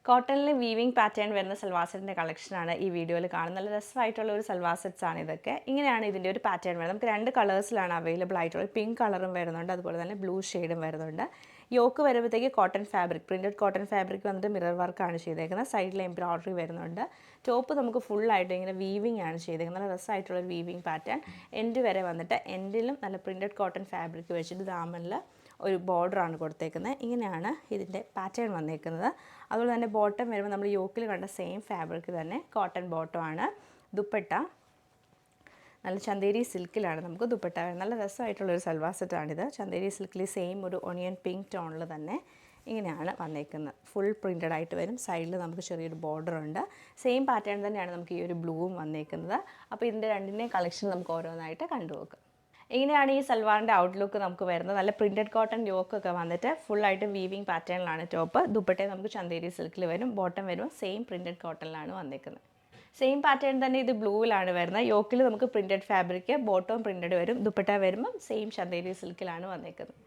കോട്ടണിൽ weaving pattern വരുന്ന സൽവാർ സെറ്റിൻ്റെ കളക്ഷനാണ് ഈ വീഡിയോയിൽ കാണുന്നത്. നല്ല രസമായിട്ടുള്ള ഒരു സൽവാർ സെറ്റ്സ് ആണ് ഇതൊക്കെ. ഇങ്ങനെയാണ് ഇതിൻ്റെ ഒരു പാറ്റേൺ വരുന്നത്. നമുക്ക് 2 കളേഴ്സിലാണ് അവൈലബിൾ ആയിട്ടുള്ളത്. പിങ്ക് കളറും വരുന്നുണ്ട്, അതുപോലെ തന്നെ ബ്ലൂ ഷെയ്ഡും വരുന്നുണ്ട്. യോക്ക് വരുമ്പോഴത്തേക്ക് cotton fabric, printed cotton fabric വന്നിട്ട് മിറർ വർക്കാണ് ചെയ്തേക്കുന്നത്. സൈഡിൽ എംബ്രോയ്ഡറി വരുന്നുണ്ട്. ടോപ്പ് നമുക്ക് ഫുള്ളായിട്ട് ഇങ്ങനെ വീവിംഗ് ആണ് ചെയ്തേക്കുന്നത്. നല്ല രസമായിട്ടുള്ളൊരു വീവിംഗ് പാറ്റേൺ. എൻഡ് വരെ വന്നിട്ട് എൻഡിലും നല്ല പ്രിൻറ്റഡ് കോട്ടൺ ഫാബ്രിക് വെച്ചിട്ട് ദാമനിൽ ഒരു ബോർഡറാണ് കൊടുത്തേക്കുന്നത്. ഇങ്ങനെയാണ് ഇതിൻ്റെ പാറ്റേൺ വന്നേക്കുന്നത്. അതുപോലെ തന്നെ ബോട്ടം വരുമ്പോൾ നമ്മൾ യോക്കിൽ കണ്ട സെയിം ഫാബ്രിക് തന്നെ കോട്ടൺ ബോട്ടമാണ്. ദുപ്പട്ട നല്ല ചന്തേരി സിൽക്കിലാണ് നമുക്ക് ദുപ്പട്ട വരുന്നത്. നല്ല രസമായിട്ടുള്ളൊരു സൽവാർ സെറ്റാണിത്. ചന്തേരി സിൽക്കിൽ സെയിം ഒരു ഒണിയൻ പിങ്ക് ടോണിൽ തന്നെ ഇങ്ങനെയാണ് വന്നേക്കുന്നത്. ഫുൾ പ്രിൻറ്റഡ് ആയിട്ട് വരും. സൈഡിൽ നമുക്ക് ചെറിയൊരു ബോർഡർ ഉണ്ട്. സെയിം പാറ്റേൺ തന്നെയാണ് നമുക്ക് ഈ ഒരു ബ്ലൂവും വന്നേക്കുന്നത്. അപ്പോൾ ഇതിൻ്റെ രണ്ടിൻ്റെയും കളക്ഷൻ നമുക്ക് ഓരോന്നായിട്ട് കണ്ടുപോക്കാം. ഇങ്ങനെയാണ് ഈ സൽവാറിൻ്റെ ഔട്ട്ലുക്ക് നമുക്ക് വരുന്നത്. നല്ല പ്രിൻറ്റഡ് കോട്ടൺ യോക്കൊക്കെ വന്നിട്ട് ഫുള്ളായിട്ട് വീവിംഗ് പാറ്റേണിലാണ് ടോപ്പ്. ദുപ്പട്ടയെ നമുക്ക് ചന്തേരി സിൽക്കിൽ വരും. ബോട്ടം വരുമ്പോൾ സെയിം പ്രിൻറ്റഡ് കോട്ടണിലാണ് വന്നേക്കുന്നത്. സെയിം പാറ്റേൺ തന്നെ ഇത് ബ്ലൂവിലാണ് വരുന്നത്. യോക്കിൽ നമുക്ക് പ്രിൻറ്റഡ് ഫാബ്രിക്, ബോട്ടവും പ്രിൻറ്റഡ് വരും. ദുപ്പട്ട വരുമ്പം സെയിം ചന്തേരി സിൽക്കിലാണ് വന്നേക്കുന്നത്.